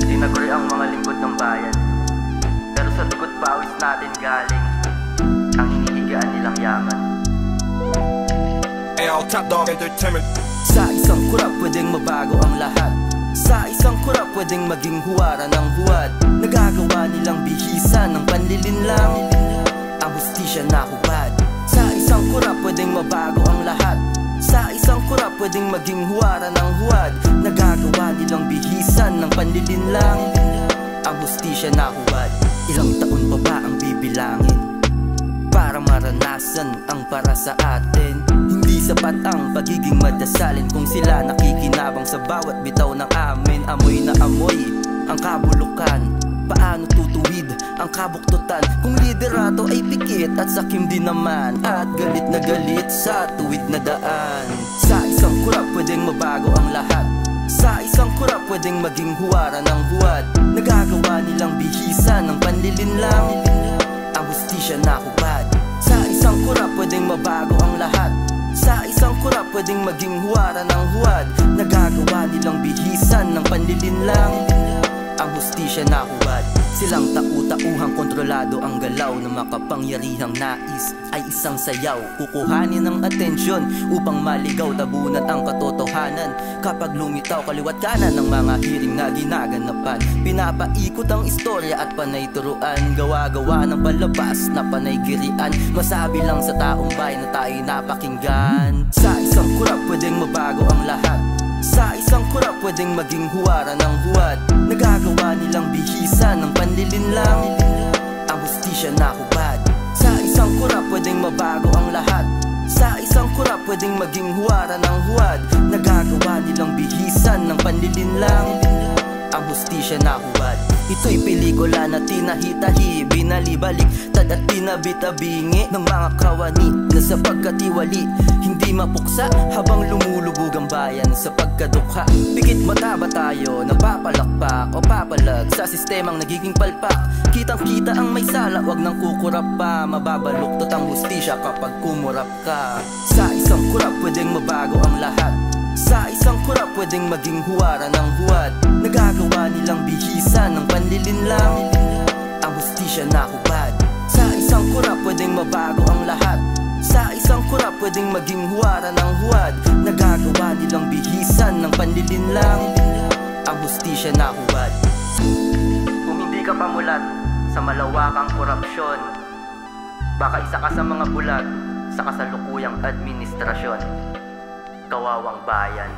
Tinaguri ang mga lingkod ng bayan, pero sa dugot pawis natin galing ang hinihigaan nilang yaman. Top Dog Entertainment. Sa isang kurap pwedeng mabago ang lahat. Sa isang kurap pwedeng maging huwara ng huwad. Nagagawa nilang bihisan ng panlilinlang ang hustisya na hubad. Sa isang kurap pwedeng mabago ang lahat. Sa isang kurap pwedeng maging huwara ng huwad. Nagagawa nilang bihisan ng panlilinlang ang hustisya na hubad. Ilang taon pa ba ang bibilangin para maranasan ang para sa atin? Hindi sapat ang pagiging madasalin kung sila nakikinabang sa bawat bitaw ng amin. Amoy na amoy ang kabulukan, paano tutuwid ang kabuktutan kung liderato ay pikit at sakim din naman, at galit na galit sa tuwid na daan. Sa isang kurap pwedeng mabago ang lahat. Sa isang kurap pwedeng maging huwara ng huwad. Nagagawa nilang bihisan ng panlilinlang ang hustisya na hubad. Sa isang kurap pwedeng mabago ang lahat. Sa isang kurap pwedeng maging huwara ng huwad. Nagagawa nilang bihisan ng panlilinlang ang hustisya na hubad. Silang tau-tauhang kontrolado ang galaw ng makapangyarihang nais ay isang sayaw. Kukuhanin ng atensyon upang maligaw, tabunan ang katotohanan. Kapag lumitaw kaliwat kanan ng mga hiring na ginaganapan, pinapaikot ang istorya at panay turuan. Gawa-gawa ng palabas na panay girian. Masabi lang sa taong bayan na tayo'y napakinggan. Sa isang kurap pwedeng mabago ang lahat. Sa isang kurap pwedeng maging huwara ng huwad. Nagagawa nilang bihisan ng panlilinlang ang hustisya na hubad. Sa isang kurap pwedeng mabago ang lahat. Sa isang kurap pwedeng maging huwara ng huwad. Nagagawa nilang bihisan ng panlilinlang ang hustisya na hubad. Ito'y pelikula na tinahitahi, binalibalik, tad at pinabit-abingi ng mga kawani na sa pagkatiwali hindi mapuksa habang lumulubog ang bayan sa pagkadukha. Pikit mata ba tayo napapalakpak o papalag sa sistemang nagiging palpak? Kitang-kita ang may sala, wag nang kukurap pa. Mababaluktot ang hustisya kapag kumurap ka. Sa isang kurap pwedeng mabago ang lahat. Sa isang kurap pwedeng maging huwara ng huwad. Nagagawa nilang bihisan ng panlilinlang ang hustisya na hubad. Sa isang kurap pwedeng mabago ang lahat. Sa isang kurap pwedeng maging huwara ng huwad. Nagagawa nilang bihisan ng panlilinlang ang hustisya na hubad. Kung hindi ka pamulat sa malawakang korupsyon, baka isa ka sa mga bulag sa kasalukuyang administrasyon. Kawawang bayan.